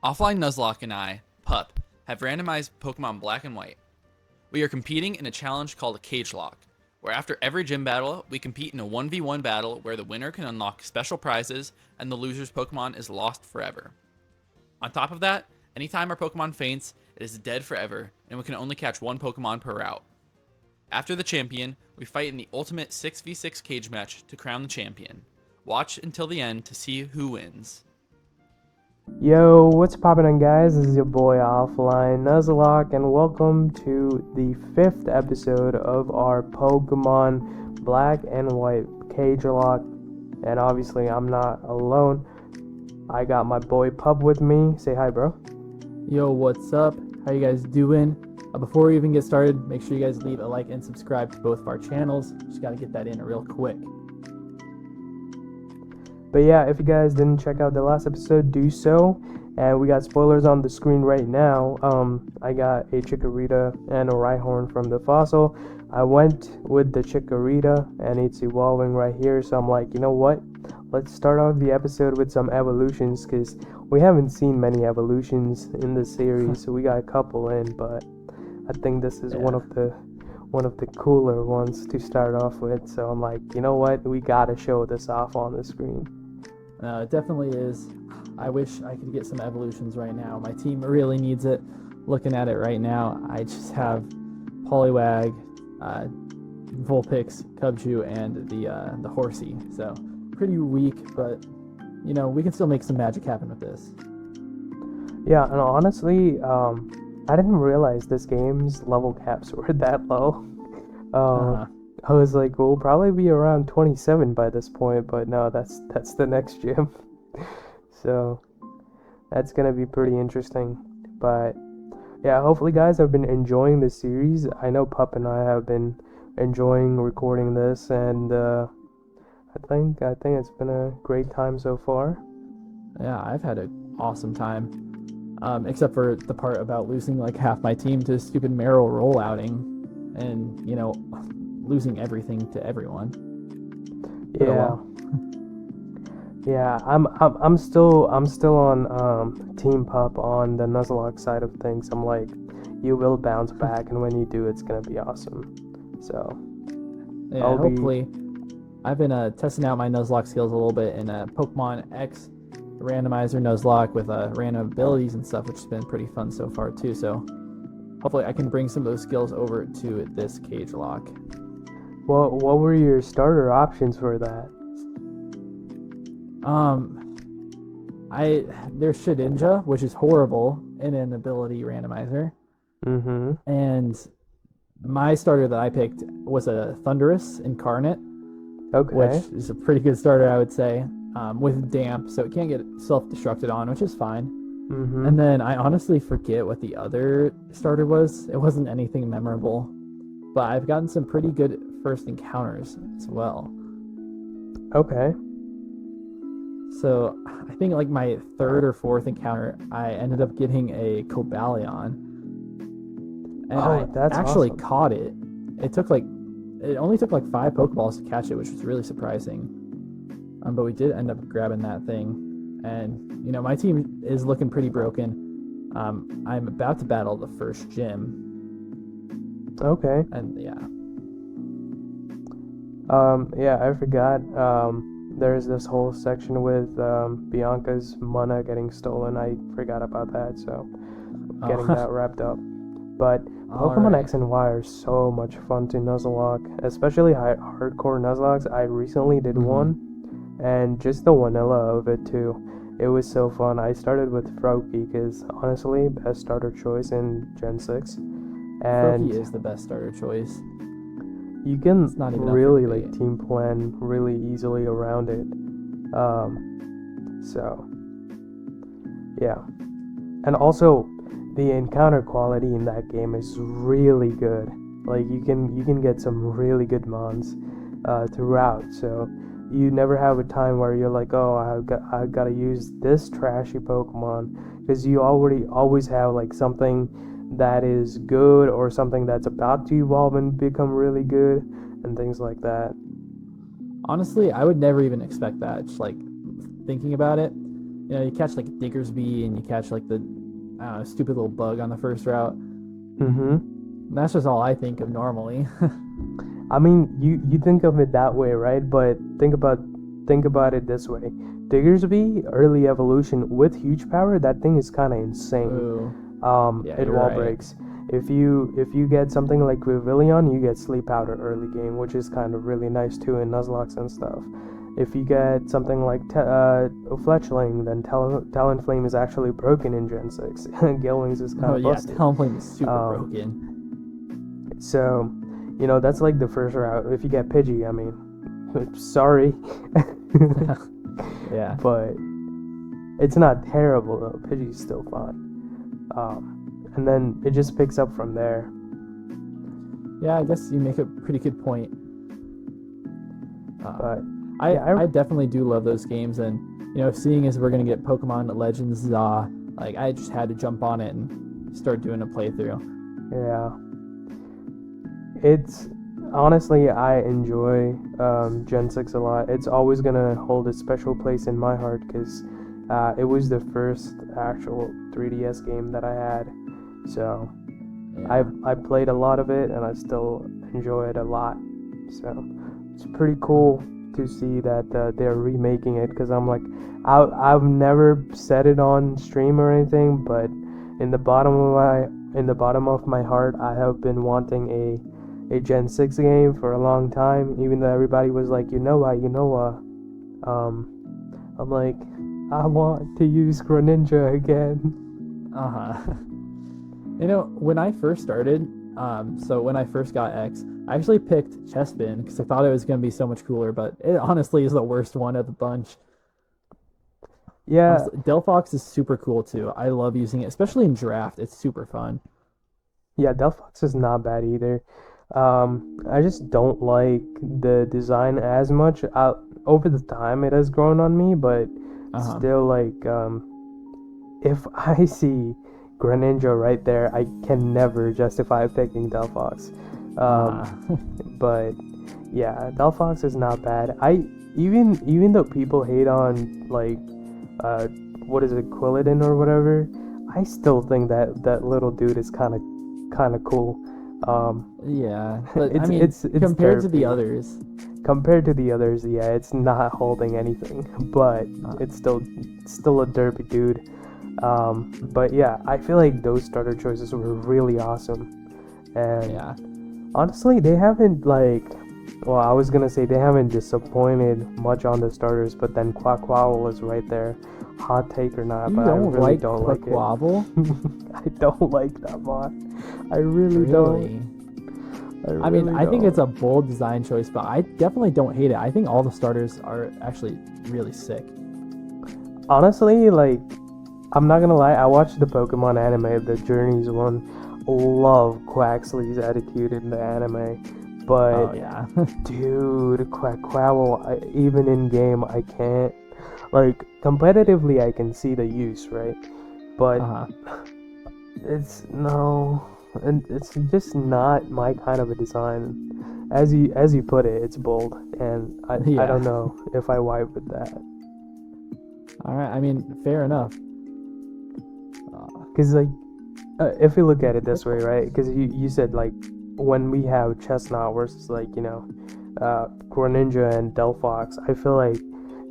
Offline Nuzlocke and I, Pup, have randomized Pokemon Black and White. We are competing in a challenge called a Cagelock, where after every gym battle, we compete in a 1v1 battle where the winner can unlock special prizes and the loser's Pokemon is lost forever. On top of that, anytime our Pokemon faints, it is dead forever, and we can only catch one Pokemon per route. After the champion, we fight in the ultimate 6v6 cage match to crown the champion. Watch until the end to see who wins. Yo, what's poppin' on, guys? This is your boy Offline Nuzlocke, and welcome to the 5th episode of our Pokemon Black and White Cage Lock. And obviously, I'm not alone. I got my boy Pup with me. Say hi, bro. Yo, what's up? How you guys doing? Before we even get started, make sure you guys leave a like and subscribe to both of our channels. Just gotta get that in real quick. But yeah, if you guys didn't check out the last episode, do so. And we got spoilers on the screen right now. I got a Chikorita and a Rhyhorn from the fossil. I went with the Chikorita and it's evolving right here. So I'm like, you know what? Let's start off the episode with some evolutions, because we haven't seen many evolutions in the series. So we got a couple in, but I think this is one of the cooler ones to start off with. So I'm like, you know what? We gotta show this off on the screen. It definitely is. I wish I could get some evolutions right now. My team really needs it. Looking at it right now, I just have Poliwag, Vulpix, Cubchoo, and the Horsey. So pretty weak, but you know we can still make some magic happen with this. Yeah, and honestly, I didn't realize this game's level caps were that low. I was like, we'll probably be around 27 by this point, but no, that's the next gym. So that's gonna be pretty interesting. But yeah, hopefully guys have been enjoying this series. I know Pup and I have been enjoying recording this, and I think it's been a great time so far. Yeah, I've had an awesome time. Except for the part about losing like half my team to stupid Meryl roll outing, and you know, losing everything to everyone. Yeah. Yeah, I'm still on Team Pup on the Nuzlocke side of things. I'm like, you will bounce back, and when you do, it's gonna be awesome. So yeah, hopefully. I've been testing out my Nuzlocke skills a little bit in Pokemon X randomizer Nuzlocke with random abilities and stuff, which has been pretty fun so far too. So hopefully I can bring some of those skills over to this cage lock. What were your starter options for that? There's Shedinja, which is horrible in an ability randomizer. Mm-hmm. And my starter that I picked was a Thundurus Incarnate. Okay. Which is a pretty good starter, I would say, with Damp, so it can't get self-destructed on, which is fine. Mm-hmm. And then I honestly forget what the other starter was. It wasn't anything memorable. But I've gotten some pretty good first encounters as well. Okay. So I think like my third or fourth encounter, I ended up getting a Cobalion. And I actually awesome. caught it. It only took like 5 Pokeballs to catch it, which was really surprising. But we did end up grabbing that thing. And, you know, my team is looking pretty broken. I'm about to battle the first gym. Okay. And yeah. Yeah, I forgot. There's this whole section with Bianca's mana getting stolen. I forgot about that, so getting that wrapped up. But Pokemon X and Y are so much fun to Nuzlocke, especially hardcore Nuzlocks. I recently did one, and just the vanilla of it too. It was so fun. I started with Froakie because honestly, best starter choice in Gen 6. And Froakie is the best starter choice. You can really like team plan really easily around it. So yeah, and also the encounter quality in that game is really good. Like you can get some really good mons throughout. So you never have a time where you're like, oh, I gotta use this trashy Pokemon, because you always have like something that is good or something that's about to evolve and become really good and things like that. Honestly, I would never even expect that. Just like thinking about it, you catch like Diggersby and you catch like the I don't know, stupid little bug on the first route. Mm-hmm. That's just all I think of normally. I mean, you think of it that way, right? But think about it this way. Diggersby, early evolution with huge power, that thing is kind of insane. Ooh. Yeah, It you're wall right. breaks. If you get something like Pavilion, you get sleep powder early game, which is kind of really nice too in Nuzlocke and stuff. If you get something like Fletchling, then Talonflame is actually broken in Gen 6. Gilwings is kind Oh of yeah, busted. Talonflame is super broken. So, that's like the first route. If you get Pidgey, I mean, sorry. Yeah. But it's not terrible though. Pidgey's still fine. And then it just picks up from there. Yeah, I guess you make a pretty good point. But I definitely do love those games, and seeing as we're gonna get Pokemon Legends, like I just had to jump on it and start doing a playthrough. Yeah. It's honestly, I enjoy Gen 6 a lot. It's always gonna hold a special place in my heart because it was the first actual 3DS game that I had. So Yeah. I played a lot of it and I still enjoy it a lot. So it's pretty cool to see that they're remaking it because I'm like, I've never said it on stream or anything, but in the bottom of my heart, I have been wanting a Gen 6 game for a long time, even though everybody was like, I'm like, I want to use Greninja again. When I first started, so when I first got X, I actually picked Chespin because I thought it was going to be so much cooler, but it honestly is the worst one of the bunch. Yeah. Honestly, Delphox is super cool too. I love using it, especially in draft. It's super fun. Yeah, Delphox is not bad either. I just don't like the design as much. Over the time, it has grown on me, but still, like, if I see Greninja right there, I can never justify picking Delphox. But yeah, Delphox is not bad. Even though people hate on like what is it, Quilladin or whatever, I still think that little dude is kind of cool. Yeah, but it's compared to the derpy. others. Compared to the others, yeah, it's not holding anything, but it's still a derpy dude. But yeah, I feel like those starter choices were really awesome, and Yeah. honestly, they haven't I was gonna say they haven't disappointed much on the starters, but then Quaquaval is right there. Hot take or not, but I really don't like it. I don't like that mod. I really don't. I think it's a bold design choice, but I definitely don't hate it. I think all the starters are actually really sick. Honestly, I'm not gonna lie, I watched the Pokemon anime, the Journeys one. Love Quaxly's attitude in the anime, but dude, Quaquaval, even in game, I can't. Competitively, I can see the use, right? But it's and it's just not my kind of a design. As you put it, it's bold, and I don't know if I vibe with that. All right, I mean, fair enough. Because if you look at it this way, right? Because you said when we have Chestnut versus Greninja and Delphox, I feel like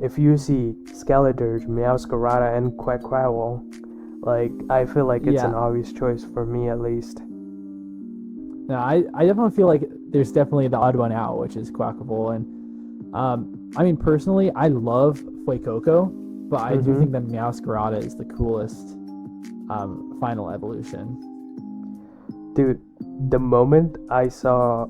if you see Skeledirge, Meowscarada, and Quaquaval, I feel like it's an obvious choice for me at least. No, I definitely feel like there's definitely the odd one out, which is Quaquaval, and I mean personally, I love Fuecoco, but I do think that Meowscarada is the coolest final evolution. Dude, the moment I saw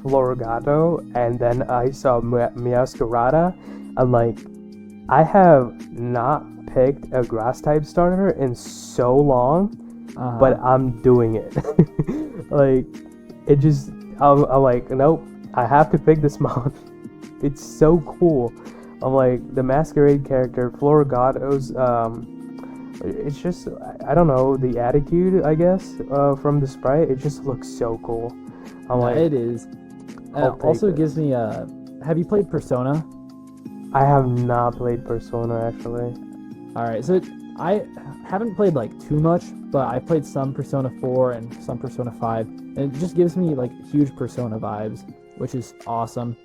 Florigato and then I saw Meowscarada, I'm like, I have not picked a grass type starter in so long, but I'm doing it. It just, I'm like, nope, I have to pick this mod. It's so cool. I'm like, the Masquerade character, Florigato's, it's just, I don't know, the attitude, I guess, from the sprite, it just looks so cool. It is. Also gives me have you played Persona? I have not played Persona actually. All right, so I haven't played like too much, but I played some Persona 4 and some Persona 5, and it just gives me like huge Persona vibes, which is awesome.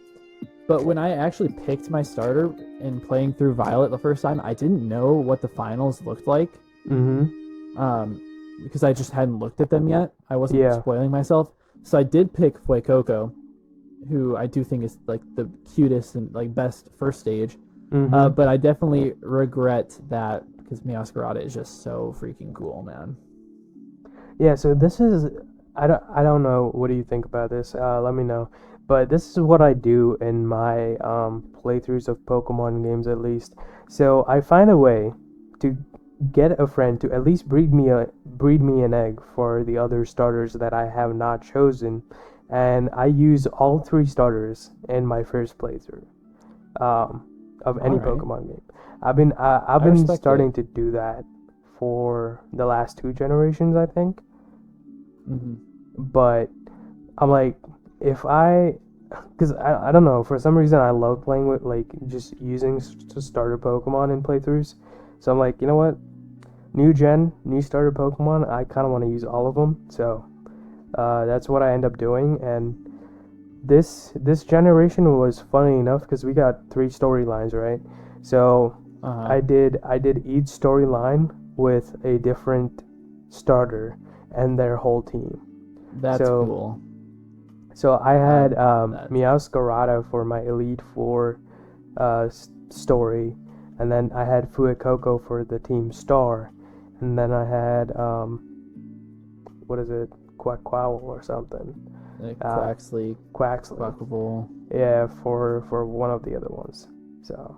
But when I actually picked my starter and playing through Violet the first time, I didn't know what the finals looked like. Because I just hadn't looked at them yet. I wasn't spoiling myself. So I did pick Fuecoco, who I do think is like the cutest and like best first stage. But I definitely regret that because Meowscarada is just so freaking cool, man. Yeah, so this is I don't know, what do you think about this? Let me know. But this is what I do in my playthroughs of Pokemon games at least. So I find a way to get a friend to at least breed me an egg for the other starters that I have not chosen, and I use all 3 starters in my first playthrough of any Pokemon game. I've been starting to do that for the last 2 generations, I think. But I'm like, because I don't know, for some reason I love playing with like just using starter Pokemon in playthroughs. So I'm like, you know what? New starter Pokemon, I kind of want to use all of them. So that's what I end up doing. And this generation was funny enough because we got 3 storylines, right? So I did each storyline with a different starter and their whole team. That's cool. So I had Meowscarada for my Elite Four story, and then I had Fuecoco for the Team Star, and then I had what is it, Quackquaw or something? Quaxley, Quackable. Yeah, for one of the other ones. So.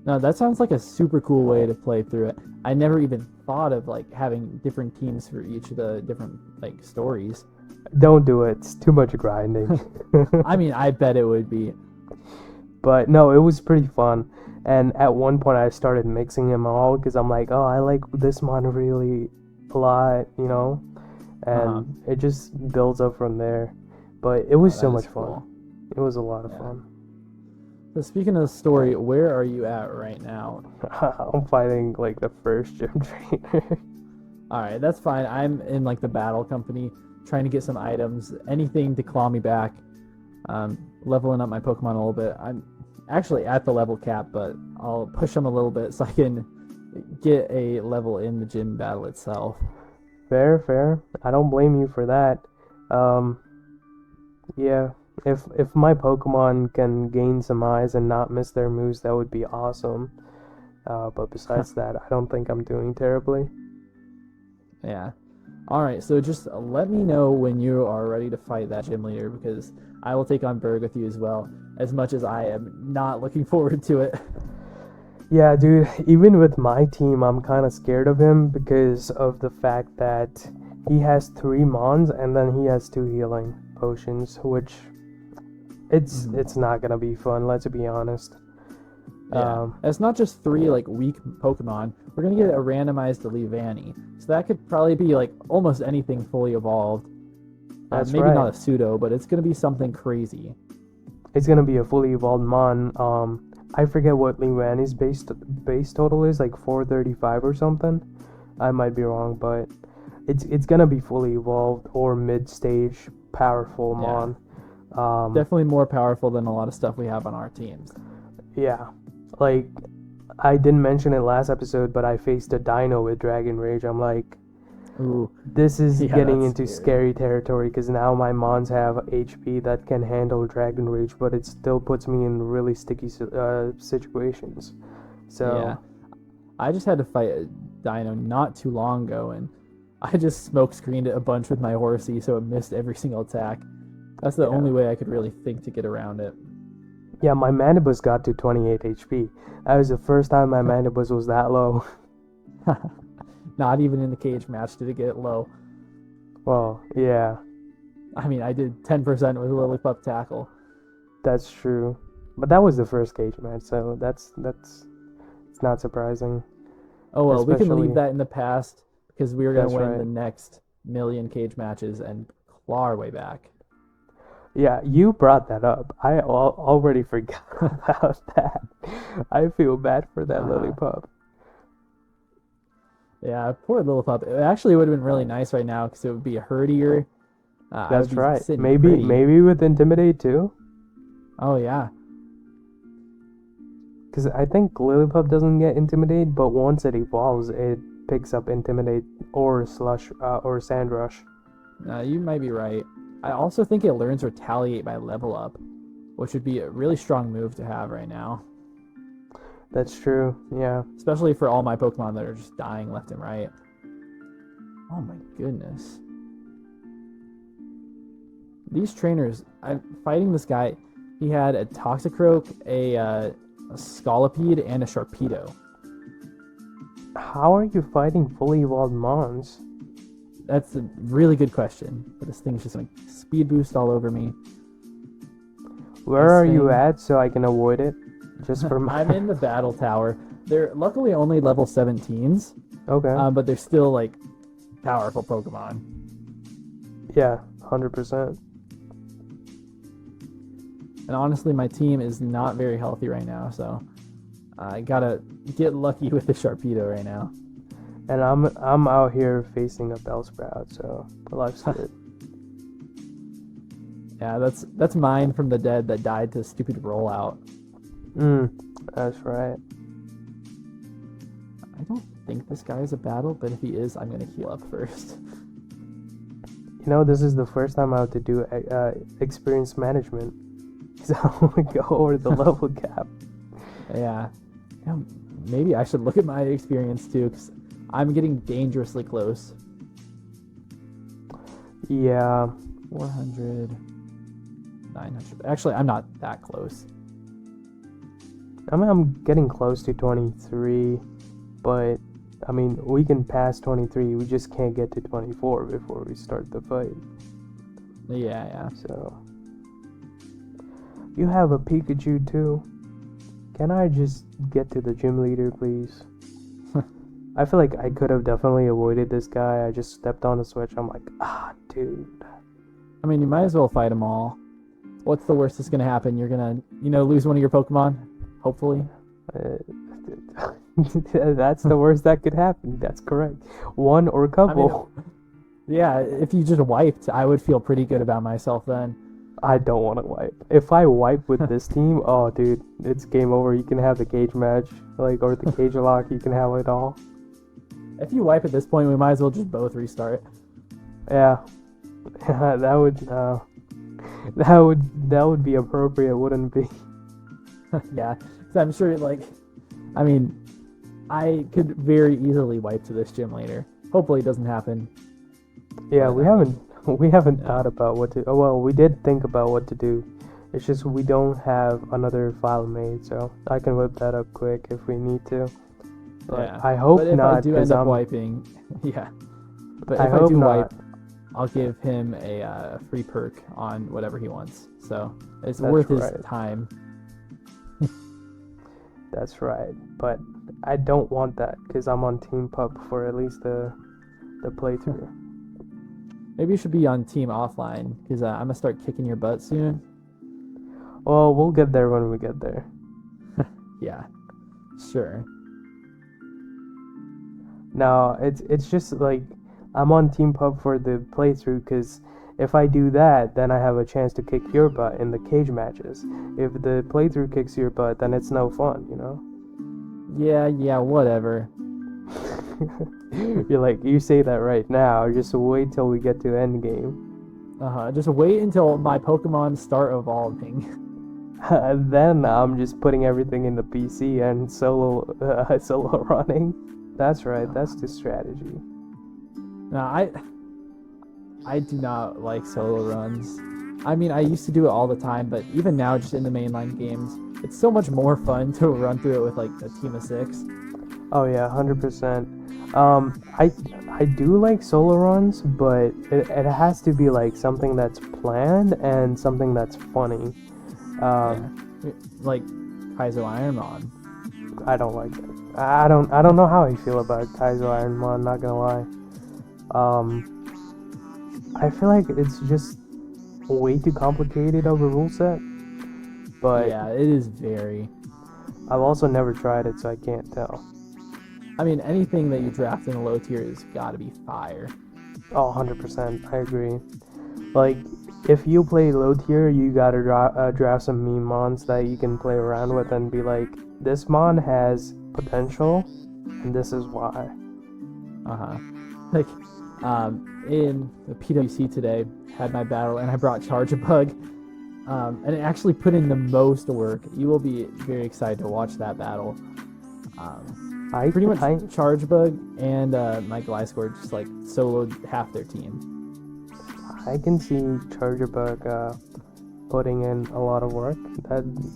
No, that sounds like a super cool way to play through it. I never even thought of like having different teams for each of the different like stories. Don't do it. It's too much grinding. I mean, I bet it would be. But no, it was pretty fun. And at one point I started mixing them all because I'm like, oh, I like this mon really a lot, you know? And it just builds up from there. But it was so much fun. Cool. It was a lot of fun. So speaking of the story, where are you at right now? I'm fighting like the first gym trainer. Alright, that's fine. I'm in like the battle company, trying to get some items, anything to claw me back. Leveling up my Pokemon a little bit. I'm actually at the level cap, but I'll push them a little bit so I can get a level in the gym battle itself. Fair. I don't blame you for that. Yeah, if my Pokemon can gain some eyes and not miss their moves, that would be awesome. But besides that, I don't think I'm doing terribly. Yeah. Alright, so just let me know when you are ready to fight that gym leader, because I will take on Berg with you as well, as much as I am not looking forward to it. Yeah, dude, even with my team, I'm kind of scared of him because of the fact that he has 3 Mons and then he has 2 healing potions, which it's not gonna be fun, let's be honest. Yeah. It's not just 3 like weak Pokemon. We're gonna get a randomized Levani, so that could probably be like almost anything fully evolved. That's maybe right. not a pseudo, but it's gonna be something crazy. It's gonna be a fully evolved Mon. I forget what Levani's base total is, like 435 or something. I might be wrong, but it's gonna be fully evolved or mid-stage powerful Mon. Definitely more powerful than a lot of stuff we have on our teams. Yeah, like I didn't mention it last episode, but I faced a Dino with Dragon Rage. I'm like, ooh, this is getting into scary territory because now my Mons have HP that can handle Dragon Rage, but it still puts me in really sticky situations. So yeah, I just had to fight a Dino not too long ago, and I just smoke screened it a bunch with my Horsey, so it missed every single attack. That's the only way I could really think to get around it. Yeah, my Mandibus got to 28 HP. That was the first time my Mandibus was that low. Not even in the cage match did it get low. Well, yeah. I mean, I did 10% with Lillipup Tackle. That's true. But that was the first cage match, so that's it's not surprising. Oh, well, we can leave that in the past because we were going to win the next million cage matches and claw our way back. Yeah, you brought that up. I already forgot about that. I feel bad for that Lillipup. Yeah, poor little pup. It actually would have been really nice right now because it would be herdier. I would That's be right. sitting Maybe pretty. maybe with Intimidate too. Oh yeah. Because I think Lillipup doesn't get Intimidate, but once it evolves, it picks up Intimidate or Slush or Sand Rush. You might be right. I also think it learns Retaliate by level up, which would be a really strong move to have right now. That's true. Yeah. Especially for all my Pokemon that are just dying left and right. Oh my goodness. These trainers, I'm fighting this guy. He had a Toxicroak, a Scolipede, and a Sharpedo. How are you fighting fully evolved Mons? That's a really good question. But this thing's just gonna speed boost all over me. Where are you at so I can avoid it? Just for my... I'm in the battle tower. They're luckily only level 17s. Okay. But they're still like powerful Pokemon. Yeah, 100%. And honestly, my team is not very healthy right now, so I gotta get lucky with the Sharpedo right now. And I'm out here facing a Bellsprout, so life's good. Yeah, that's mine from the dead that died to stupid rollout. That's right. I don't think this guy is a battle, but if he is, I'm gonna heal up first. You know, this is the first time I have to do experience management. So I want to go over the level cap. Yeah, maybe I should look at my experience too, because I'm getting dangerously close. Yeah. 400, 900. Actually, I'm not that close. I mean, I'm getting close to 23, but I mean, we can pass 23. We just can't get to 24 before we start the fight. Yeah. So, you have a Pikachu too. Can I just get to the gym leader, please? I feel like I could have definitely avoided this guy. I just stepped on a switch. I'm like, dude. I mean, you might as well fight them all. What's the worst that's gonna happen? You're gonna, lose one of your Pokemon. Hopefully. That's the worst that could happen. That's correct. One or a couple. I mean, yeah, if you just wiped, I would feel pretty good about myself then. I don't want to wipe. If I wipe with this team, oh, dude, it's game over. You can have the Cagematch, or the Cagelock. You can have it all. If you wipe at this point, we might as well just both restart. Yeah, that would be appropriate, wouldn't it be? Yeah, because I'm sure, I could very easily wipe to this gym later. Hopefully it doesn't happen. Yeah, we haven't thought about what to... Oh, well, we did think about what to do. It's just we don't have another file made, so I can whip that up quick if we need to. But yeah. I hope but if not, I do end up wiping, yeah. But if I do wipe, I'll give him a free perk on whatever he wants. So it's worth his time. That's right. But I don't want that because I'm on Team Pup for at least the playthrough. Maybe you should be on Team Offline because I'm gonna start kicking your butt soon. Well, we'll get there when we get there. Yeah, sure. No, it's just like I'm on Team Pub for the playthrough because if I do that, then I have a chance to kick your butt in the cage matches. If the playthrough kicks your butt, then it's no fun, you know? Yeah, whatever. You're like, you say that right now, just wait till we get to endgame. Just wait until my Pokemon start evolving. Then I'm just putting everything in the PC and solo running. That's right, that's the strategy. No, I do not like solo runs. I mean, I used to do it all the time, but even now, just in the mainline games, it's so much more fun to run through it with like a team of 6. Oh yeah, 100%. I do like solo runs, but it has to be like something that's planned and something that's funny. Like Kaizo Ironmon. I don't like it. I don't know how I feel about Kaizo Ironmon, not gonna lie. I feel like it's just way too complicated of a rule set. But Yeah, it is very. I've also never tried it, so I can't tell. I mean, anything that you draft in a low tier has got to be fire. Oh, 100%. I agree. Like, if you play low tier, you gotta draft some meme mons that you can play around with and be like, this mon has potential, and this is why. Like, in the PWC today, had my battle, and I brought Charge a Bug, and it actually put in the most work. You will be very excited to watch that battle. I Pretty much Charge Bug and my Gliscor just like soloed half their team. I can see Charger Bug putting in a lot of work.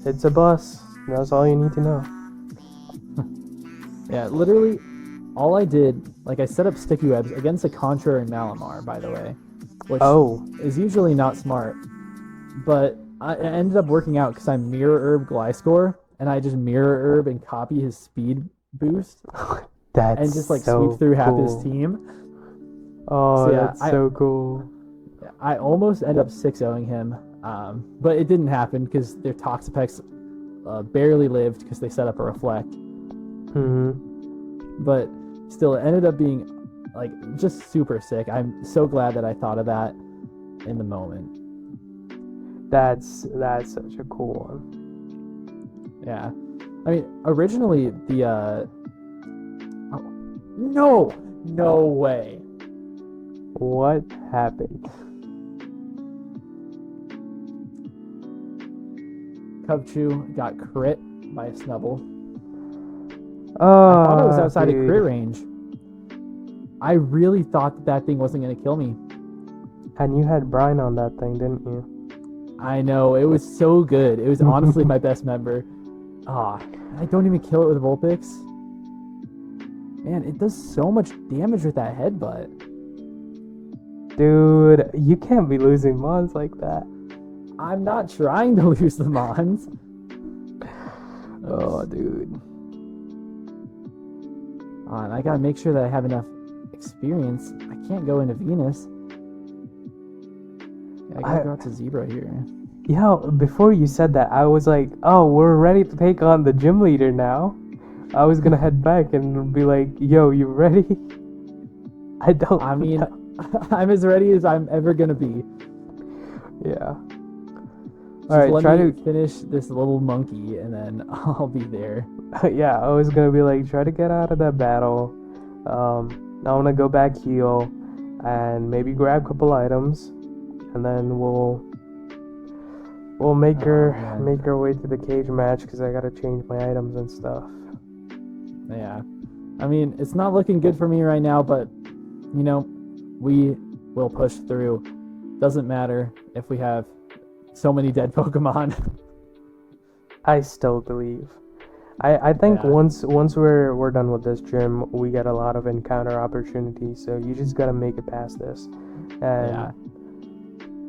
It's a bus. That's all you need to know. Yeah, literally, all I did, like I set up sticky webs against a Contra and Malamar, by the way, which is usually not smart, but I ended up working out because I mirror herb Gliscor, and I just mirror herb and copy his speed boost, and just like so sweep through half his cool. team. Oh, So, yeah, that's so cool. I almost ended up 6-0ing him, but it didn't happen because their Toxapex barely lived because they set up a Reflect. But still, it ended up being like just super sick. I'm so glad that I thought of that in the moment. That's such a cool one. Yeah, I mean, originally the no way. What happened? Cubchoo got crit by a Snubble. Oh, I thought it was outside of dude. crit range. I really thought that thing wasn't going to kill me. And you had Brian on that thing, didn't you? I know, it was so good. It was honestly my best member. I don't even kill it with Vulpix. Man, it does so much damage with that headbutt. Dude, you can't be losing mons like that. I'm not trying to lose the Mons. Oh, dude. And I gotta make sure that I have enough experience. I can't go into Venus. Yeah, I gotta go out to Zebra here. Yeah, before you said that, I was like, oh, we're ready to take on the gym leader now. I was gonna head back and be like, yo, you ready? I mean, I'm as ready as I'm ever gonna be. Yeah. Alright, let me finish this little monkey and then I'll be there. Yeah, I was gonna be like, try to get out of that battle. I'm gonna go back heal and maybe grab a couple items, and then we'll make our way to the cage match because I gotta change my items and stuff. Yeah, I mean, it's not looking good for me right now, but you know, we will push through. Doesn't matter if we have so many dead Pokemon. I still believe. I think once we're done with this gym, we get a lot of encounter opportunities. So you just gotta make it past this, and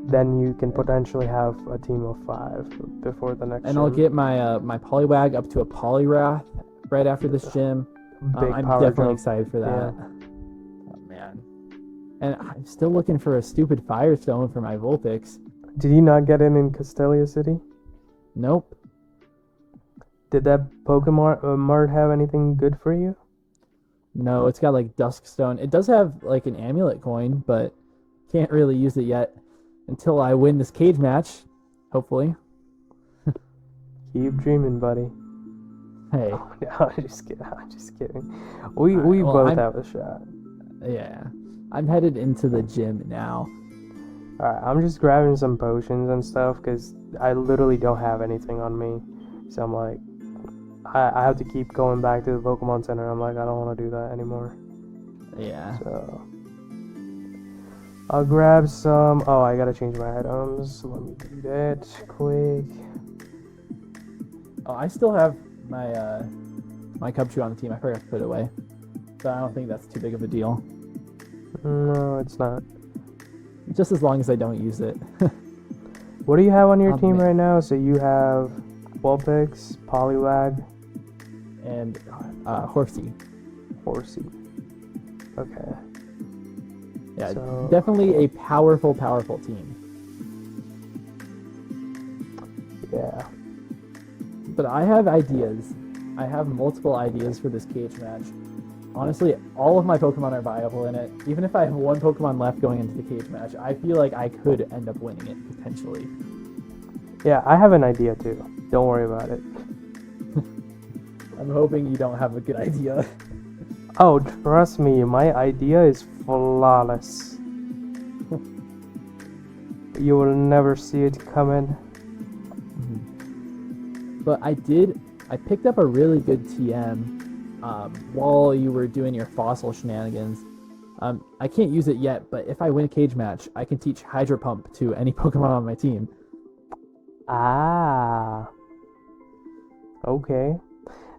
then you can potentially have a team of 5 before the next. And gym. I'll get my my Poliwag up to a Poliwrath right after this gym. I'm definitely excited for that. Yeah. Oh man, and I'm still looking for a stupid Firestone for my Vulpix. Did you not get it in Castelia City? Nope. Did that Pokemon Mart have anything good for you? No, it's got like Duskstone. It does have like an amulet coin, but can't really use it yet until I win this cage match, hopefully. Keep dreaming, buddy. Hey. Oh, no, I'm just kidding. We both have a shot. Yeah. I'm headed into the gym now. Alright, I'm just grabbing some potions and stuff because I literally don't have anything on me. So I'm like, I have to keep going back to the Pokemon Center. I'm like, I don't want to do that anymore. Yeah. So I'll grab some. Oh, I gotta change my items. Let me do that quick. Oh, I still have my my Cubchoo on the team. I forgot to put it away, but I don't think that's too big of a deal. No, it's not. Just as long as I don't use it. What do you have on your team right now? So you have Vulpix, Poliwag, and Horsey. Okay. Yeah, so, definitely a powerful team. Yeah. But I have ideas. I have multiple ideas for this cage match. Honestly, all of my Pokemon are viable in it. Even if I have one Pokemon left going into the cage match, I feel like I could end up winning it potentially. Yeah, I have an idea too. Don't worry about it. I'm hoping you don't have a good idea. Oh, trust me, my idea is flawless. You will never see it coming. But I picked up a really good TM while you were doing your fossil shenanigans. I can't use it yet, but if I win a cage match, I can teach Hydro Pump to any Pokemon on my team. Ah. Okay.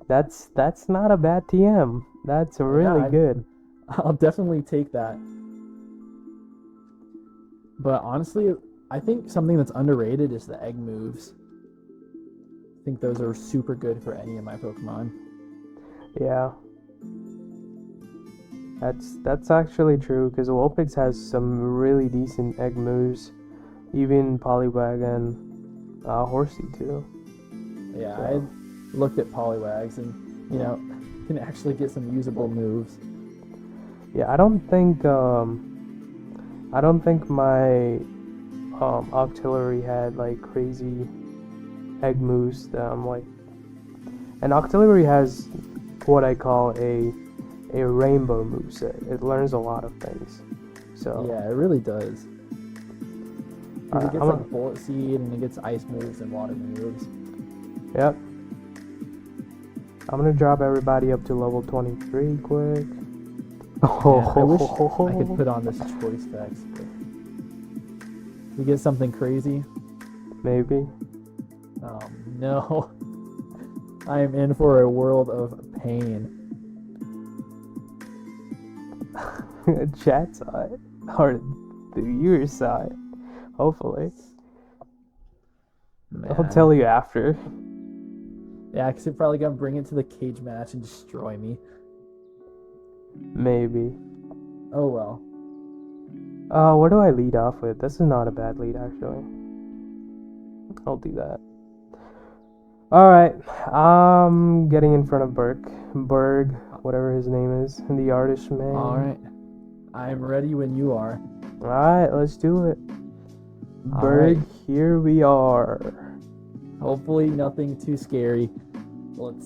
That's not a bad TM. That's really good. I'll definitely take that. But honestly, I think something that's underrated is the egg moves. I think those are super good for any of my Pokemon. Yeah. That's actually true, because Vulpix has some really decent egg moves. Even Poliwag and Horsey too. Yeah, So. I looked at Poliwags and, can actually get some usable moves. Yeah, I don't think my Octillery had like crazy egg moves that I'm like, and Octillery has what I call a rainbow moveset. It learns a lot of things. So yeah, it really does. It gets I'm like Bullet Seed and it gets ice moves and water moves. Yep. I'm gonna drop everybody up to level 23 quick. Man, I wish I could put on this choice specs. We get something crazy. Maybe. Oh no. I am in for a world of pain. Chat saw it. Or the viewers saw it. Hopefully. Man. I'll tell you after. Yeah, because they're probably going to bring it to the cage match and destroy me. Maybe. Oh well. What do I lead off with? This is not a bad lead, actually. I'll do that. Alright, I'm getting in front of Berg, whatever his name is, the artist man. Alright. I'm ready when you are. Alright, let's do it. Berg, Alright. here we are. Hopefully nothing too scary.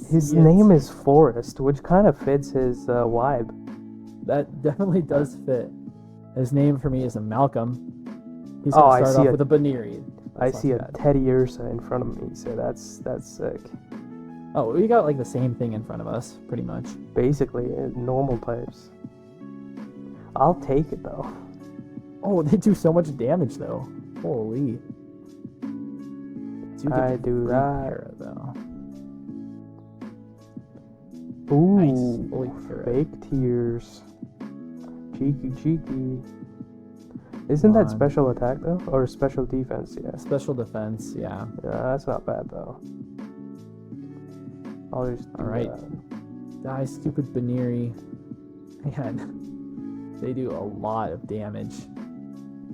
His name is Forest, which kind of fits his vibe. That definitely does fit. His name for me is a Malcolm. He's going to start off with a Baneri. I see a Teddy Ursa in front of me, so that's sick. Oh, we got like the same thing in front of us, pretty much. Basically, normal types. I'll take it though. Oh, they do so much damage though. Holy. I do that. Para, though. Ooh, Nice. Fully para. fake tears. Cheeky. Isn't that special attack though? Or special defense, yeah. Special defense, yeah. Yeah, that's not bad though. I'll just do Alright. that. Die, stupid Baneri. Man, they do a lot of damage.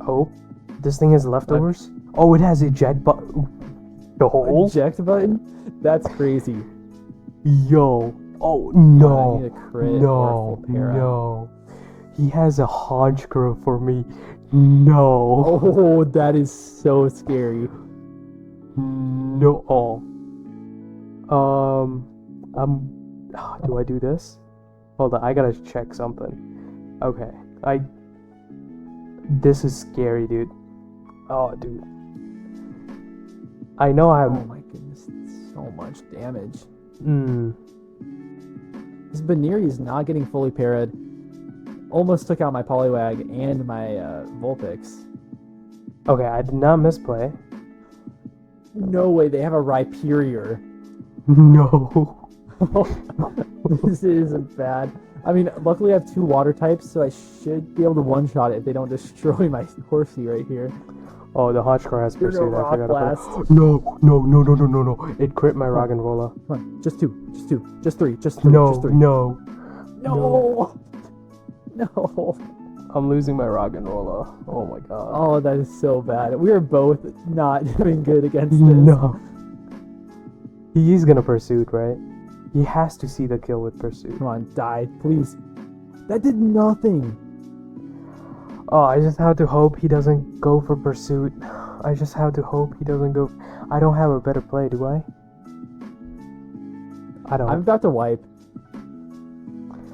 Oh, this thing has leftovers? Oh, it has eject button. No. Eject button? That's crazy. Yo. Oh, no. I need a crit or full para. No. He has a Honchkrow for me. No. Oh, that is so scary. No. Do I do this? Hold on, I gotta check something. Okay. This is scary, dude. Oh, dude. I know I have... Oh my goodness, so much damage. Hmm. This Baneri is not getting fully parried. Almost took out my Poliwag and my Vulpix. Okay, I did not misplay. No way, they have a Rhyperior. No. This isn't bad. I mean, luckily I have 2 water types, so I should be able to one-shot it if they don't destroy my Horsey right here. Oh, the Honchkrow has You're pursued. gonna I forgot Rock about it. No. It crit my Roggenrola. Come on, just 2, just 3, just 3, just 3. No. No. I'm losing my Roggenrola. Oh my god. Oh, that is so bad. We are both not doing good against this. No. He's gonna pursuit, right? He has to see the kill with pursuit. Come on, die, please. That did nothing. Oh, I just have to hope he doesn't go for pursuit. I just have to hope he doesn't go. I don't have a better play, do I? I don't. I'm about to wipe.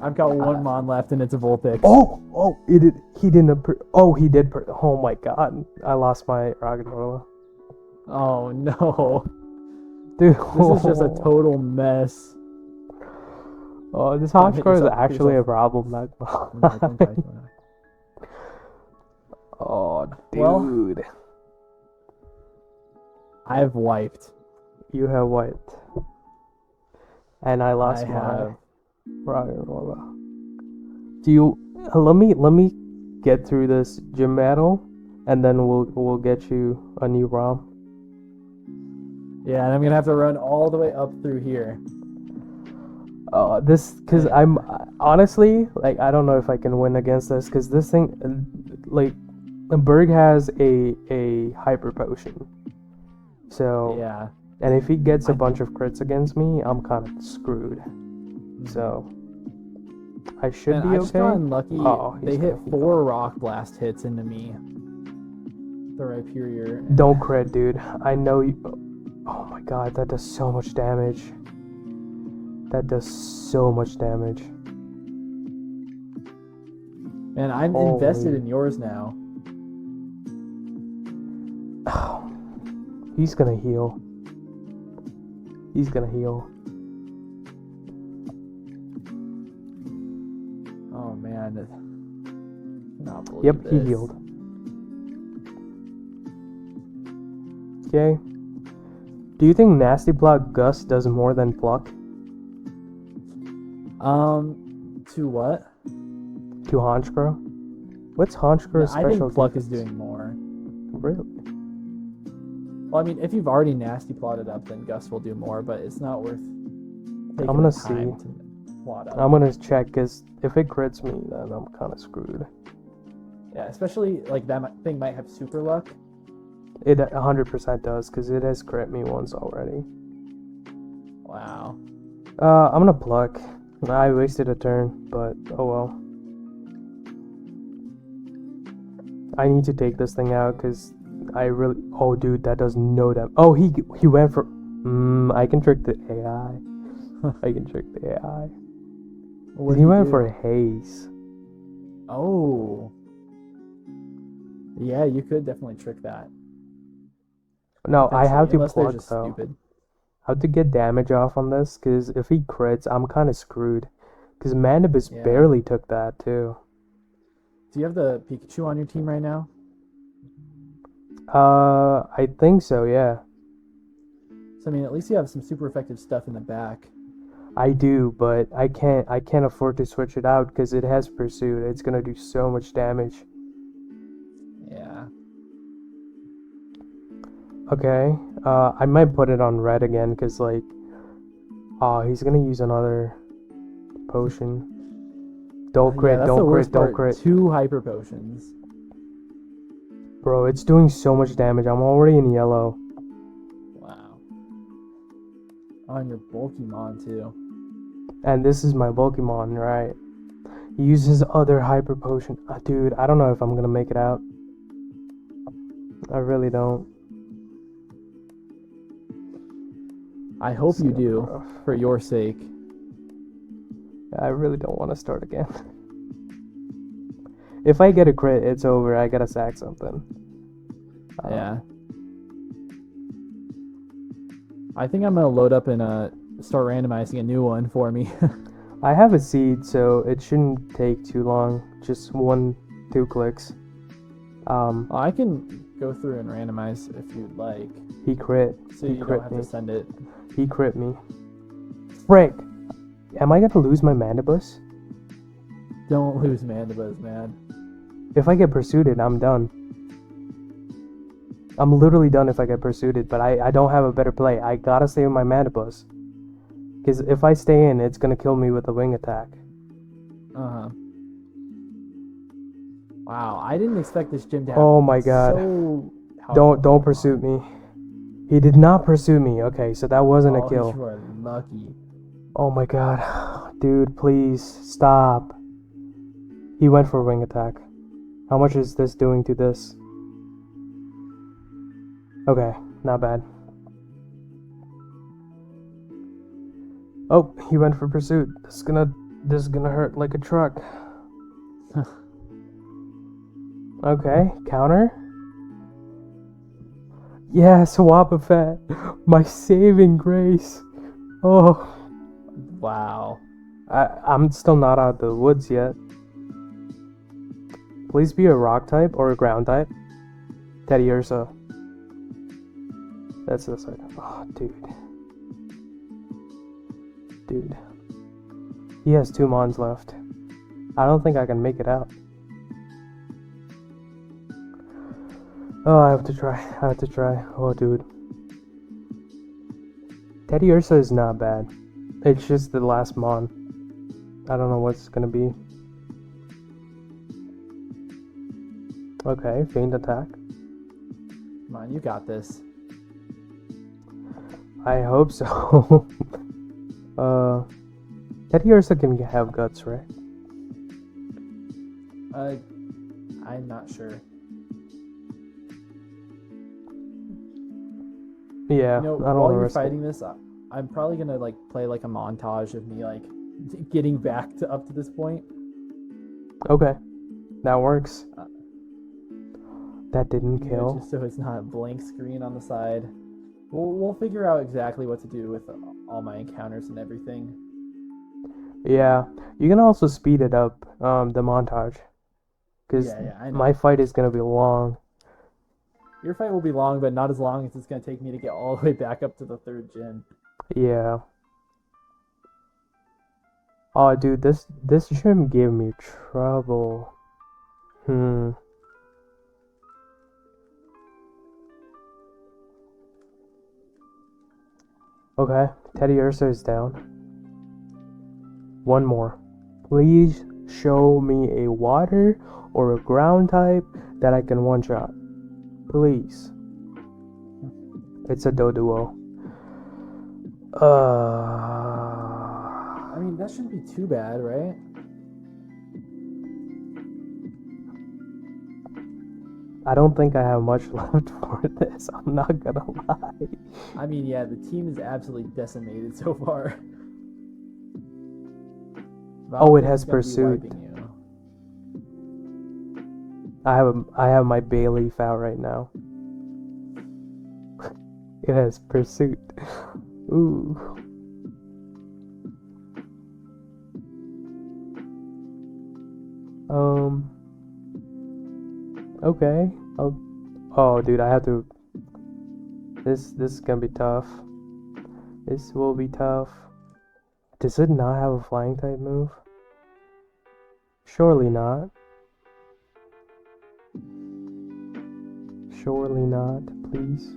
I've got one Mon left, and it's a Vulpix. Oh, he didn't. He did. Oh my god, I lost my Rocket Roller. Oh no. Dude, This is just a total mess. Oh, this Don't hot hit score is yourself, hit actually a yourself. problem. Don't die. Oh, dude. Well, I've wiped. You have wiped. And I lost I my have. Rocket Roller. Do you let me get through this gym battle, and then we'll get you a new ROM. Yeah, and I'm gonna have to run all the way up through here. Because I'm honestly like I don't know if I can win against this because this thing like Berg has a hyper potion, so Yeah. and if he gets a bunch of crits against me, I'm kind of screwed. So I should And be I okay. just got unlucky. Oh, They he's hit gonna 4 rock blast hits into me. The Rhyperior. Don't crit, dude. I know you. Oh my god, that does so much damage. That does so much damage. And I'm Holy. invested in yours now. Oh, he's gonna heal. He's gonna heal. Oh man. Cannot believe Yep, he this. healed. Okay. Do you think Nasty Block Gust does more than Pluck To what? to Honchkrow? What's Honchkrow's I special think Pluck defense? is doing more. Really? Well, I mean, if you've already nasty plotted up, then Gus will do more, but it's not worth taking I'm gonna the time see. to plot up. I'm gonna check because if it crits me, then I'm kind of screwed. Yeah, especially like that thing might have super luck. It 100% does because it has crit me once already. Wow. I'm gonna Pluck. I wasted a turn, but oh well. I need to take this thing out because I really. Oh, dude, that does no damage. Oh, he went for. I can trick the AI. I can trick the AI. What He went do? for a haze. Oh. Yeah, you could definitely trick that. No, I have to unless they're Pluck just though. stupid. I have to get damage off on this because if he crits, I'm kind of screwed. Because Manibus Yeah. barely took that too. Do you have the Pikachu on your team right now? I think so. Yeah, So I mean, at least you have some super effective stuff in the back. I do, but I can't afford to switch it out because it has pursuit. It's gonna do so much damage. Yeah. Okay. I might put it on red again because like, he's gonna use another potion. Don't crit, that's the don't worst crit, don't part. crit. 2 hyper potions. Bro, it's doing so much damage. I'm already in yellow. Wow. On your bulky mon too. And this is my Pokemon, right? He uses other hyper potion. Dude, I don't know if I'm gonna make it out. I really don't. I hope you do, rough. for your sake. I really don't want to start again. If I get a crit, it's over. I gotta sack something. Yeah. I think I'm gonna load up and start randomizing a new one for me. I have a seed, so it shouldn't take too long. Just 1-2 clicks. I can go through and randomize if you'd like, He crit. so He you crit don't have me. to send it. He crit me. Frick! Am I gonna lose my Mandibus? Don't lose Mandibus, man. If I get pursued, I'm done. I'm literally done if I get pursued, but I don't have a better play. I gotta stay with my Mandibus. Because if I stay in, it's gonna kill me with a wing attack. Uh-huh. Wow, I didn't expect this gym to have Oh my god. so Don't powerful pursue Pokemon. me. He did not pursue me. Okay, so that wasn't a Oh, kill. you are lucky. Oh my god. Dude, please stop. He went for a wing attack. How much is this doing to this? Okay, not bad. Oh, he went for pursuit. This is gonna hurt like a truck. Okay, counter. Yes, Wobbuffet. My saving grace. Oh, Wow. I'm still not out of the woods yet. Please be a rock type or a ground type. Teddy Ursa. That's the side. Oh, dude. Dude. He has 2 mons left. I don't think I can make it out. Oh, I have to try. Oh, dude. Teddy Ursa is not bad. It's just the last mon. I don't know what's gonna be. Okay, feint attack. Come on, you got this. I hope so. Teddy Ursa can have guts, right? I'm not sure. Yeah, You know, I don't while want to you're risk it. fighting this, I'm probably gonna like play like a montage of me like getting back to up to this point. Okay, that works. That didn't You know, kill. just so it's not a blank screen on the side. We'll figure out exactly what to do with all my encounters and everything. Yeah, you can also speed it up, the montage, because Yeah, I know. my fight is gonna be long. Your fight will be long, but not as long as it's gonna take me to get all the way back up to the 3rd gen. Yeah. Oh, dude, this gym gave me trouble. Okay, Teddy Ursa is down. One more. Please show me a water or a ground type that I can one-shot. Please. It's a Doduo. I mean, that shouldn't be too bad, right? I don't think I have much left for this. I'm not gonna lie. I mean, yeah, the team is absolutely decimated so far. Oh, it has Valkyrie's gonna be pursuit. wiping you. I have my bay leaf out right now. It has pursuit. Ooh. Okay. Oh, dude, I have to. This is gonna be tough. This will be tough. Does it not have a flying type move? Surely not. Surely not, please.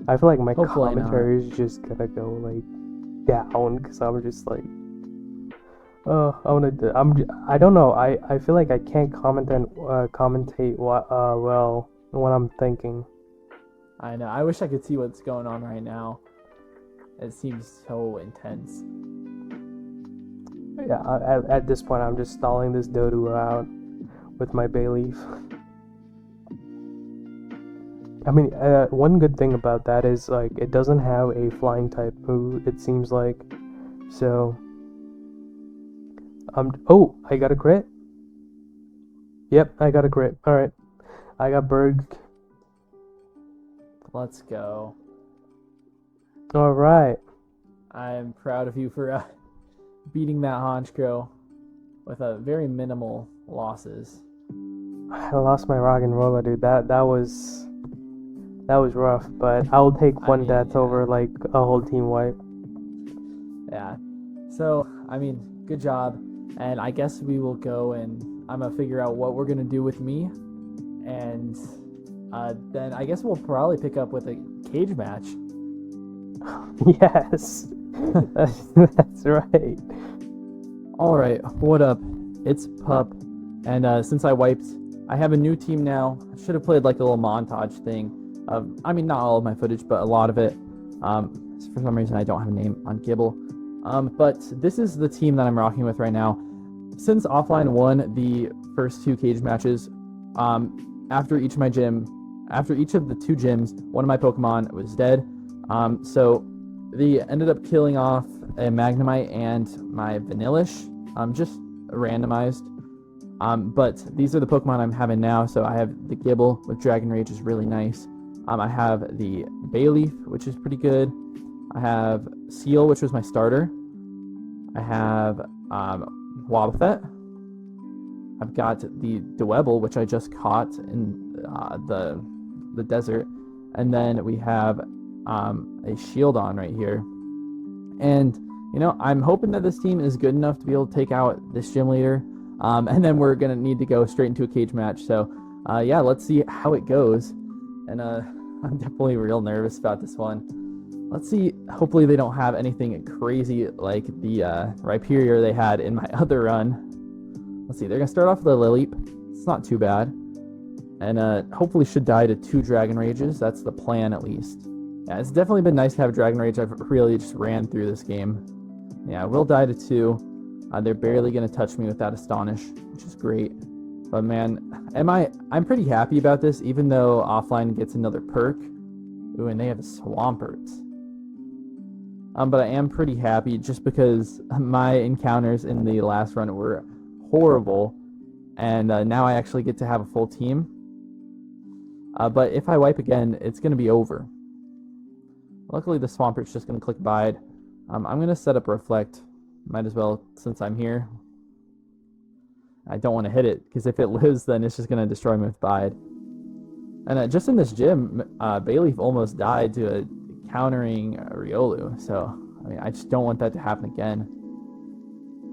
I feel like my Hopefully commentary is just gonna go like down because I'm just like, oh, I don't know. I feel like I can't commentate well when I'm thinking. I know. I wish I could see what's going on right now. It seems so intense. Yeah, at this point, I'm just stalling this Dodu out with my bay leaf. I mean, one good thing about that is like it doesn't have a flying type move. It seems like, so. Oh, I got a crit. Yep, I got a crit. All right, I got Berg. Let's go. All right. I'm proud of you for beating that Honchkrow with a very minimal losses. I lost my rock and roller, dude. That was rough, but I'll take one death over like a whole team wipe. Yeah. So, I mean, good job. And I guess we will go and I'm going to figure out what we're going to do with me. And then I guess we'll probably pick up with a cage match. Yes. That's right. Alright, what up? It's Pup. And since I wiped, I have a new team now. I should have played like a little montage thing. I mean, not all of my footage, but a lot of it. For some reason, I don't have a name on Gibble. But this is the team that I'm rocking with right now. Since offline won the first 2 cage matches, after each of the 2 gyms, one of my Pokemon was dead. So they ended up killing off a Magnemite and my Vanillish, just randomized. But these are the Pokemon I'm having now. So I have the Gibble with Dragon Rage, is really nice. I have the Bayleaf, which is pretty good. I have Seal, which was my starter. I have Wobbuffet. I've got the Dwebble, which I just caught in the desert. And then we have a Shieldon right here. And, I'm hoping that this team is good enough to be able to take out this gym leader. And then we're going to need to go straight into a cage match. So, yeah, let's see how it goes. And I'm definitely real nervous about this one. Let's see. Hopefully they don't have anything crazy like the Rhyperior they had in my other run. Let's see. They're going to start off with a Lileep. It's not too bad. And hopefully should die to 2 Dragon Rages. That's the plan, at least. Yeah, it's definitely been nice to have Dragon Rage. I've really just ran through this game. Yeah, I will die to 2. They're barely going to touch me with that Astonish, which is great. But man, I'm pretty happy about this, even though offline gets another perk. Ooh, and they have a Swampert. But I am pretty happy just because my encounters in the last run were horrible, and now I actually get to have a full team. But if I wipe again, it's going to be over. Luckily, the Swampert's just going to click Bide. I'm going to set up Reflect. Might as well, since I'm here. I don't want to hit it, because if it lives, then it's just going to destroy me with Bide. And just in this gym, Bayleaf almost died to a countering Riolu. So, I mean, I just don't want that to happen again.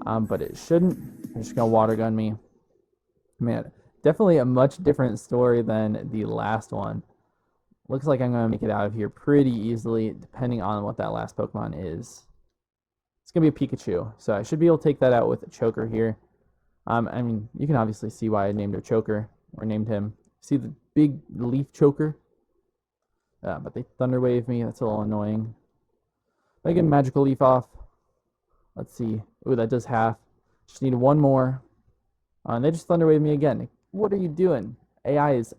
But it shouldn't. They're just going to Water Gun me. Man, definitely a much different story than the last one. Looks like I'm going to make it out of here pretty easily, depending on what that last Pokemon is. It's going to be a Pikachu, so I should be able to take that out with a Choker here. I mean, you can obviously see why I named her Choker, or named him. See the big leaf choker? But they Thunder Wave me, that's a little annoying. I get Magical Leaf off. Let's see. Ooh, that does half. Just need 1 more. And they just Thunder Wave me again. What are you doing? AI is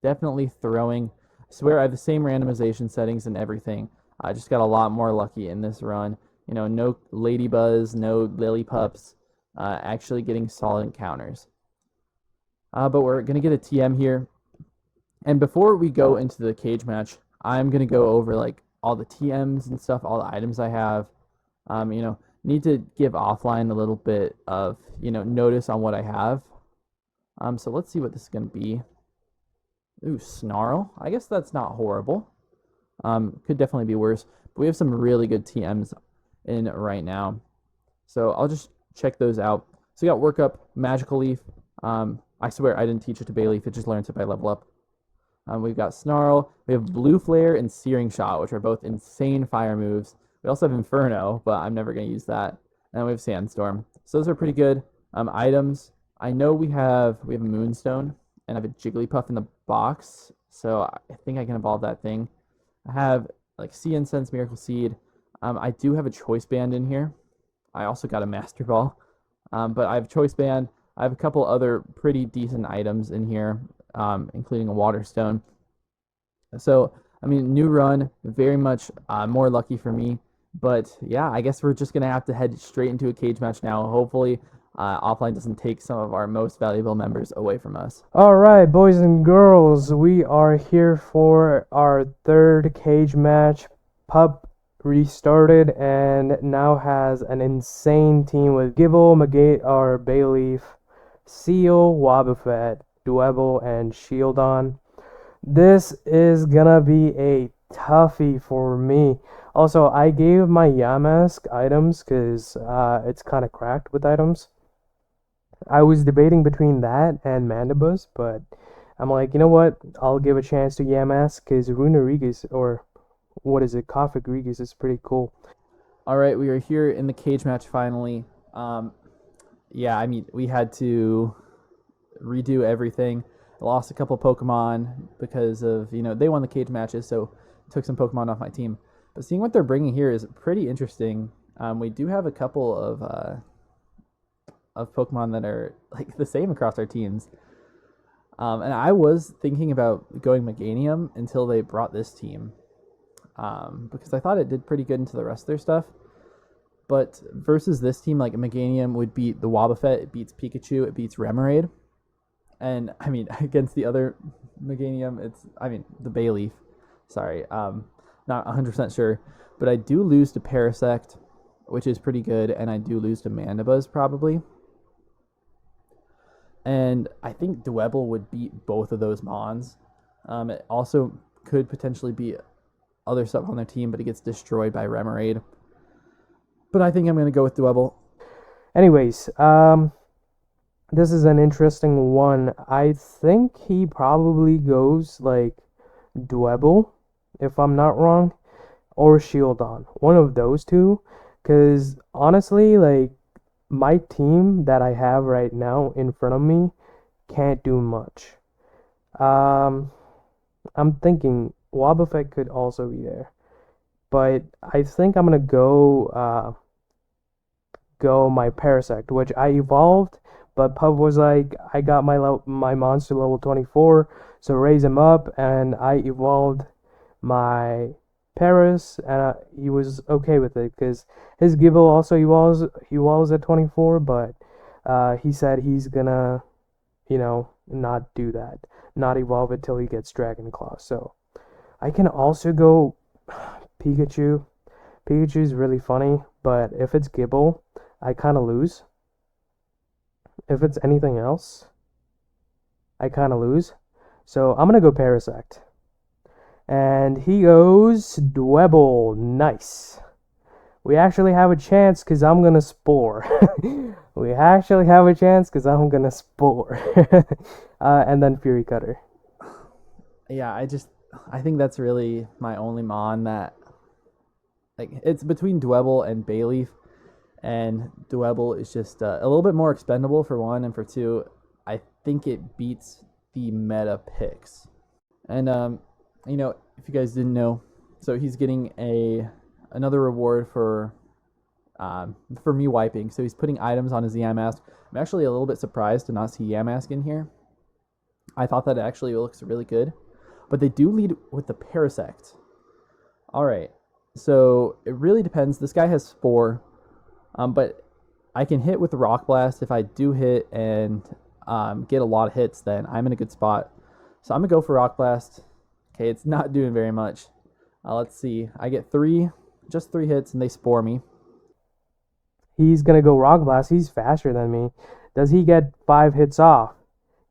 definitely throwing. I swear I have the same randomization settings and everything. I just got a lot more lucky in this run. No Ladybuzz, no Lillipups, actually getting solid encounters. But we're going to get a TM here. And before we go into the cage match, I'm going to go over like all the TMs and stuff, all the items I have. Need to give offline a little bit of, notice on what I have. So let's see what this is going to be. Ooh, Snarl. I guess that's not horrible. Could definitely be worse. But we have some really good TMs in right now. So I'll just check those out. So we got Work Up, Magical Leaf. I swear I didn't teach it to Bayleaf. It just learns it by level up. We've got Snarl. We have Blue Flare and Searing Shot, which are both insane fire moves. We also have Inferno, but I'm never going to use that. And then we have Sandstorm. So those are pretty good. Items. I know we have a Moonstone, and I have a Jigglypuff in the box. So I think I can evolve that thing. I have like Sea Incense, Miracle Seed. I do have a Choice Band in here. I also got a Master Ball. But I have Choice Band. I have a couple other pretty decent items in here, including a Water Stone. So, I mean, new run, very much more lucky for me. But yeah, I guess we're just going to have to head straight into a cage match now. Hopefully, offline doesn't take some of our most valuable members away from us. Alright, boys and girls, we are here for our 3rd cage match. Pup restarted and now has an insane team with Gibble, Magator, Bayleaf, Seal, Wobbuffet, Dwebble, and Shieldon. This is gonna be a toughie for me. Also, I gave my Yamask items because it's kind of cracked with items. I was debating between that and Mandibuzz, but I'm like, you know what? I'll give a chance to Yamask because Runerigus, or what is it, Kofagrigus, is pretty cool. All right, we are here in the cage match finally. Yeah, I mean, we had to redo everything. I lost a couple Pokemon because of, they won the cage matches, so took some Pokemon off my team. But seeing what they're bringing here is pretty interesting. We do have a couple of Pokemon that are like the same across our teams. And I was thinking about going Meganium until they brought this team, because I thought it did pretty good into the rest of their stuff. But versus this team, like Meganium would beat the Wobbuffet, it beats Pikachu, it beats Remoraid. And I mean, against the other Meganium, the Bayleaf. Sorry, not 100% sure. But I do lose to Parasect, which is pretty good, and I do lose to Mandibuzz probably. And I think Dwebble would beat both of those Mons. It also could potentially beat other stuff on their team, but it gets destroyed by Remoraid. But I think I'm going to go with Dwebble. Anyways, this is an interesting one. I think he probably goes like Dwebble, if I'm not wrong, or Shieldon. One of those two. Because honestly, like, my team that I have right now in front of me can't do much. I'm thinking Wobbuffet could also be there. But I think I'm going to go my Parasect, which I evolved, but Pub was like, I got my monster level 24, so raise him up, and I evolved my Paris, and he was okay with it, because his Gibble also evolves at 24, but he said he's gonna, not do that, not evolve it till he gets Dragon Claw, so I can also go Pikachu. Pikachu's really funny, but if it's Gibble, I kind of lose. If it's anything else, I kind of lose. So I'm going to go Parasect. And he goes Dwebble. Nice. We actually have a chance because I'm going to Spore. We actually have a chance because I'm going to Spore. And then Fury Cutter. Yeah, I think that's really my only Mon that, like, it's between Dwebble and Bayleaf. And Dwebble is just a little bit more expendable for one, and for two, I think it beats the meta picks. And if you guys didn't know, so he's getting another reward for me wiping. So he's putting items on his Yamask. I'm actually a little bit surprised to not see Yamask in here. I thought that actually looks really good, but they do lead with the Parasect. All right, so it really depends. This guy has Spore. But I can hit with Rock Blast. If I do hit and get a lot of hits, then I'm in a good spot. So I'm going to go for Rock Blast. Okay, it's not doing very much. Let's see. I get just three hits, and they Spore me. He's going to go Rock Blast. He's faster than me. Does he get 5 hits off?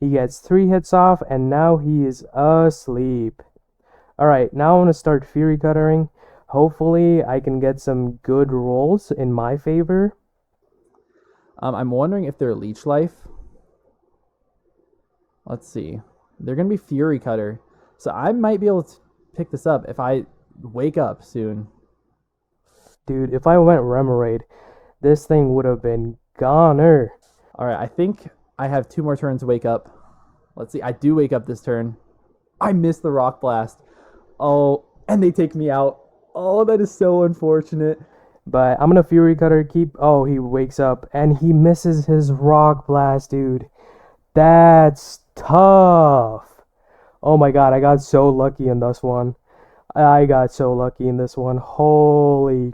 He gets 3 hits off, and now he is asleep. Alright, now I'm going to start Fury Cuttering. Hopefully, I can get some good rolls in my favor. I'm wondering if they're Leech Life. Let's see. They're going to be Fury Cutter. So I might be able to pick this up if I wake up soon. Dude, if I went Remoraid, this thing would have been goner. Alright, I think I have 2 more turns to wake up. Let's see. I do wake up this turn. I missed the Rock Blast. Oh, and they take me out. Oh, that is so unfortunate. But I'm going to Fury Cutter Oh, he wakes up and he misses his Rock Blast, dude. That's tough. Oh my god, I got so lucky in this one. Holy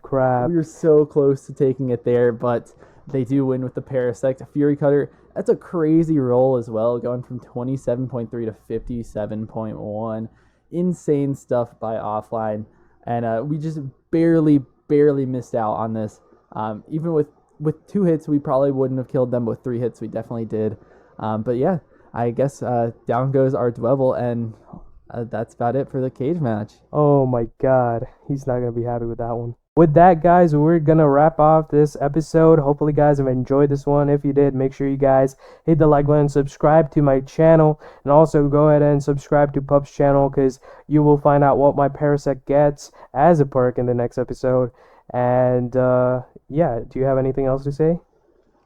crap. We were so close to taking it there, but they do win with the Parasect. Fury Cutter, that's a crazy roll as well, going from 27.3 to 57.1. Insane stuff by Offline. And we just barely missed out on this. Even with 2 hits, we probably wouldn't have killed them. With 3 hits, we definitely did. But yeah, I guess down goes our Dwebble, and that's about it for the cage match. Oh my god, he's not going to be happy with that one. With that, guys, we're going to wrap off this episode. Hopefully, guys have enjoyed this one. If you did, make sure you guys hit the like button, subscribe to my channel, and also go ahead and subscribe to Pup's channel, because you will find out what my Parasect gets as a perk in the next episode. And, yeah, do you have anything else to say?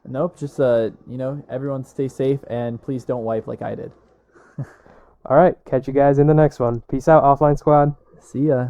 Nope, just, everyone stay safe, and please don't wipe like I did. All right, catch you guys in the next one. Peace out, Offline Squad. See ya.